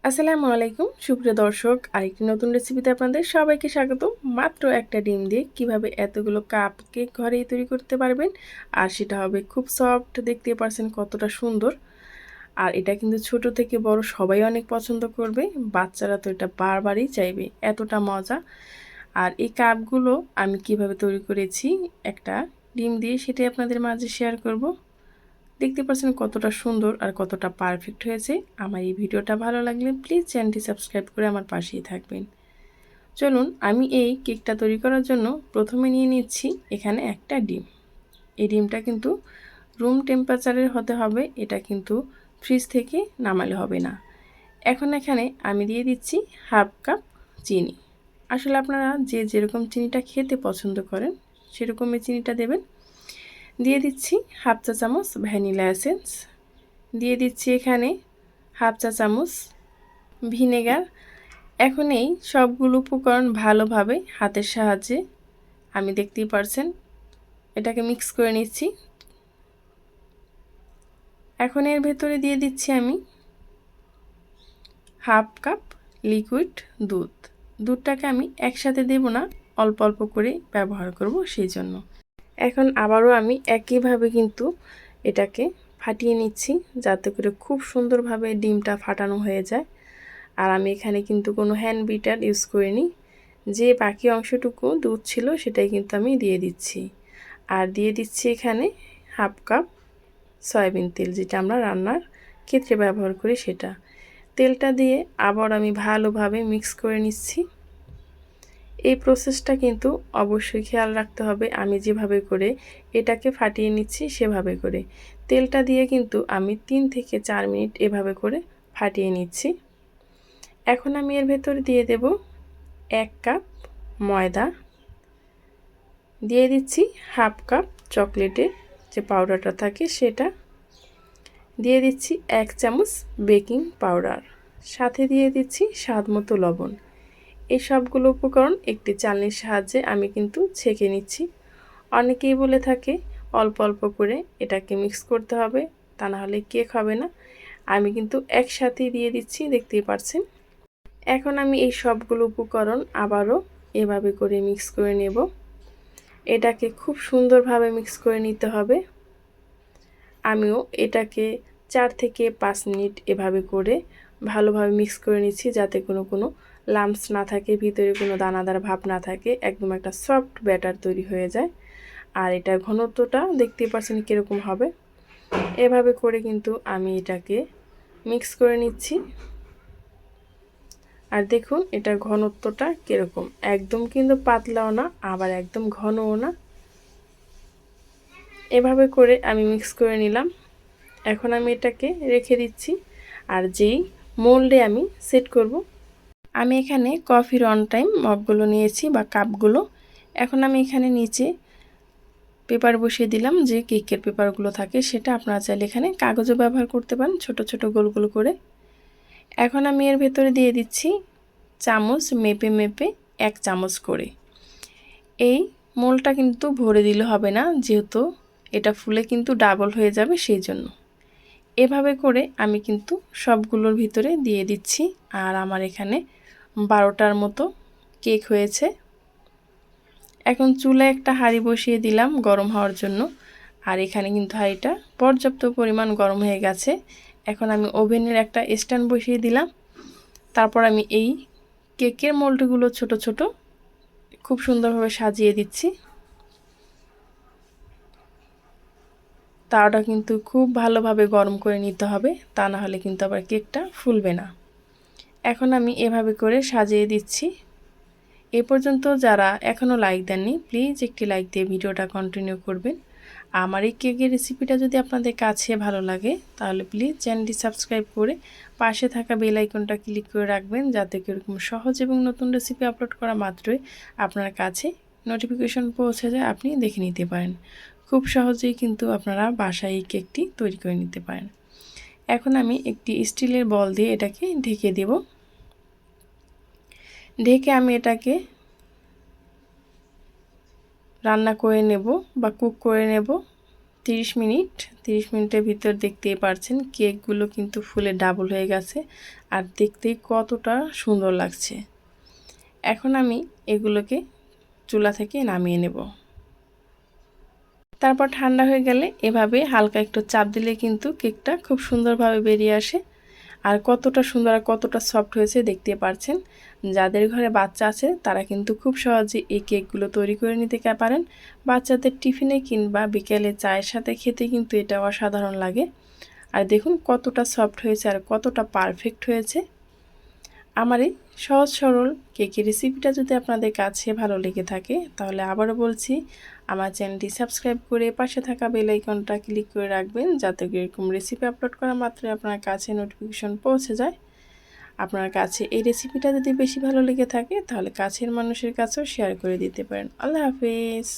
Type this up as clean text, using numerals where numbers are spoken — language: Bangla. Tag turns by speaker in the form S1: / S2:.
S1: আসসালামু আলাইকুম সুপ্রিয় দর্শক, আরেকটি নতুন রেসিপিতে আপনাদের সবাইকে স্বাগত। মাত্র একটা ডিম দিয়ে কিভাবে এতগুলো কাপ কেক ঘরেই তৈরি করতে পারবেন, আর সেটা হবে খুব সফট। দেখতে পারছেন কতটা সুন্দর। আর এটা কিন্তু ছোট থেকে বড় সবাই অনেক পছন্দ করবে, বাচ্চারা তো এটা বারবারই চাইবে, এতটা মজা। আর এই কাপগুলো আমি কিভাবে তৈরি করেছি একটা ডিম দিয়ে, সেটাই আপনাদের মাঝে শেয়ার করব। দেখতে পাচ্ছেন কতটা সুন্দর আর কতটা পারফেক্ট হয়েছে। আমার এই ভিডিওটা ভালো লাগলে প্লিজ চ্যানেলটি সাবস্ক্রাইব করে আমার পাশেই থাকবেন। চলুন, আমি এই কেকটা তৈরি করার জন্য প্রথমে নিয়ে নিচ্ছি এখানে একটা ডিম। এই ডিমটা কিন্তু রুম টেম্পারেচারের হতে হবে, এটা কিন্তু ফ্রিজ থেকে নামালে হবে না। এখন এখানে আমি দিয়ে দিচ্ছি হাফ কাপ চিনি। আসলে আপনারা যে যেরকম চিনিটা খেতে পছন্দ করেন সেরকমই চিনিটা দেবেন। দিয়ে দিচ্ছি হাফ চা চামচ ভ্যানিলা এসেন্স, দিয়ে দিচ্ছি এখানে হাফ চা চামচ ভিনেগার। এখন এই সবগুলো উপকরণ ভালোভাবে হাতের সাহায্যে, আমি দেখতেই পারছেন, এটাকে মিক্স করে নিচ্ছি। এখন এর ভেতরে দিয়ে দিচ্ছি আমি হাফ কাপ লিকুইড দুধ। দুধটাকে আমি একসাথে দেব না, অল্প অল্প করে ব্যবহার করব সেই জন্য। এখন আবারও আমি একইভাবে কিন্তু এটাকে ফাটিয়ে নিচ্ছি, যাতে করে খুব সুন্দরভাবে ডিমটা ফাটানো হয়ে যায়। আর আমি এখানে কিন্তু কোনো হ্যান্ড বিটার ইউজ করিনি। যে বাকি অংশটুকু দুধ ছিল সেটাই কিন্তু আমি দিয়ে দিচ্ছি। আর দিয়ে দিচ্ছি এখানে হাফ কাপ সয়াবিন তেল, যেটা আমরা রান্নার ক্ষেত্রে ব্যবহার করি সেটা। তেলটা দিয়ে আবার আমি ভালোভাবে মিক্স করে নিচ্ছি। এই প্রসেসটা কিন্তু অবশ্যই খেয়াল রাখতে হবে, আমি যেভাবে করে এটাকে ফাটিয়ে নিচ্ছি সেভাবে করে। তেলটা দিয়ে কিন্তু আমি 3 থেকে 4 মিনিট এভাবে করে ফাটিয়ে নিচ্ছি। এখন আমি এর ভেতরে দিয়ে দেব 1 কাপ ময়দা, দিয়ে দিচ্ছি হাফ কাপ চকলেটের যে পাউডারটা থাকে সেটা, দিয়ে দিচ্ছি 1 চামচ বেকিং পাউডার, সাথে দিয়ে দিচ্ছি স্বাদ মতো লবণ। এই সবগুলো উপকরণ একটি চালনির সাহায্যে আমি কিন্তু ছেঁকে নিচ্ছি। অনেকেই বলে থাকে অল্প অল্প করে এটাকে মিক্স করতে হবে, তা না হলে কেক হবে না। আমি কিন্তু একসাথেই দিয়ে দিচ্ছি, দেখতেই পাচ্ছেন। এখন আমি এই সবগুলো উপকরণ আবারও এভাবে করে মিক্স করে নেব। এটাকে খুব সুন্দরভাবে মিক্স করে নিতে হবে। আমিও এটাকে 4 থেকে 5 মিনিট এভাবে করে ভালোভাবে মিক্স করে নিচ্ছি, যাতে কোনো লাম্পস না থাকে, ভিতরে কোনো দানাদার ভাব না থাকে, একদম একটা সফট ব্যাটার তৈরি হয়ে যায়। আর এটার ঘনত্বটা দেখতেই পাচ্ছেন কীরকম হবে। এভাবে করে কিন্তু আমি এটাকে মিক্স করে নিচ্ছি। আর দেখুন এটার ঘনত্বটা কীরকম, একদম কিন্তু পাতলাও না, আবার একদম ঘনও না। এভাবে করে আমি মিক্স করে নিলাম। এখন আমি এটাকে রেখে দিচ্ছি। আর যেই মোল্ডে আমি সেট করব, আমি এখানে কফির অন টাইম মগগুলো নিয়েছি বা কাপগুলো। এখন আমি এখানে নিচে পেপার বসিয়ে দিলাম, যে কেকের পেপারগুলো থাকে সেটা। আপনারা চাইলে এখানে কাগজও ব্যবহার করতে পারেন, ছোট ছোট গোল গোল করে। এখন আমি এর ভেতরে দিয়ে দিচ্ছি চামচ মেপে মেপে 1 চামচ করে। এই মোলটা কিন্তু ভরে দিলে হবে না, যেহেতু এটা ফুলে কিন্তু ডাবল হয়ে যাবে, সেই জন্য এভাবে করে আমি কিন্তু সবগুলোর ভিতরে দিয়ে দিচ্ছি। আর আমার এখানে 12টার মতো কেক হয়েছে। এখন চুলায় একটা হাঁড়ি বসিয়ে দিলাম গরম হওয়ার জন্য। আর এখানে কিন্তু হাঁড়িটা পর্যাপ্ত পরিমাণ গরম হয়ে গেছে। এখন আমি ওভেনের একটা স্ট্যান্ড বসিয়ে দিলাম। তারপর আমি এই কেকের মোল্ডগুলো ছোট ছোট খুব সুন্দরভাবে সাজিয়ে দিচ্ছি। তাওয়াটা কিন্তু খুব ভালোভাবে গরম করে নিতে হবে, তা না হলে কিন্তু আবার কেকটা ফুলবে না। এখন আমি এভাবে করে সাজিয়ে দিচ্ছি। এ পর্যন্ত যারা এখনও লাইক দেননি, প্লিজ একটি লাইক দিয়ে ভিডিওটা কন্টিনিউ করবেন। আমার এই কেকের রেসিপিটা যদি আপনাদের কাছে ভালো লাগে, তাহলে প্লিজ চ্যানেলটি সাবস্ক্রাইব করে পাশে থাকা বেল আইকনটা ক্লিক করে রাখবেন, যাতে এরকম সহজ এবং নতুন রেসিপি আপলোড করা মাত্রই আপনার কাছে নোটিফিকেশন পৌঁছে যায়, আপনি দেখে নিতে পারেন। খুব সহজেই কিন্তু আপনারা বাসায় এই কেকটি তৈরি করে নিতে পারেন। এখন আমি একটি স্টিলের বল দিয়ে এটাকে ঢেকে দেব। ঢেকে আমি এটাকে রান্না করে নেব বা কুক করে নেব 30 মিনিটের ভিতর দেখতেই পারছেন কেকগুলো কিন্তু ফুলে ডাবল হয়ে গেছে আর দেখতেই কতটা সুন্দর লাগছে। এখন আমি এগুলোকে চুলা থেকে নামিয়ে নেব। তারপর ঠান্ডা হয়ে গেলে এভাবে হালকা একটু চাপ দিলে কিন্তু কেকটা খুব সুন্দরভাবে বেরিয়ে আসে। আর কতটা সুন্দর আর কতটা সফট হয়েছে দেখতে পারছেন। যাদের ঘরে বাচ্চা আছে তারা কিন্তু খুব সহজে এই কেকগুলো তৈরি করে নিতে পারেন। বাচ্চাদের টিফিনে কিংবা বিকেলে চায়ের সাথে খেতে কিন্তু এটা অসাধারণ লাগে। আর দেখুন কতটা সফট হয়েছে আর কতটা পারফেক্ট হয়েছে। আমার এই সহজ সরল কেকের রেসিপিটা যদি আপনাদের কাছে ভালো লেগে থাকে তাহলে আবারও বলছি আমার চ্যানেলটি সাবস্ক্রাইব করে পাশে থাকা বেল আইকনটা ক্লিক করে রাখবেন, যাতে এরকম রেসিপি আপলোড করা মাত্রই আপনার কাছে নোটিফিকেশন পৌঁছে যায়। আপনার কাছে এই রেসিপিটা যদি বেশি ভালো লেগে থাকে তাহলে কাছের মানুষের কাছেও শেয়ার করে দিতে পারেন। আল্লাহ হাফেজ।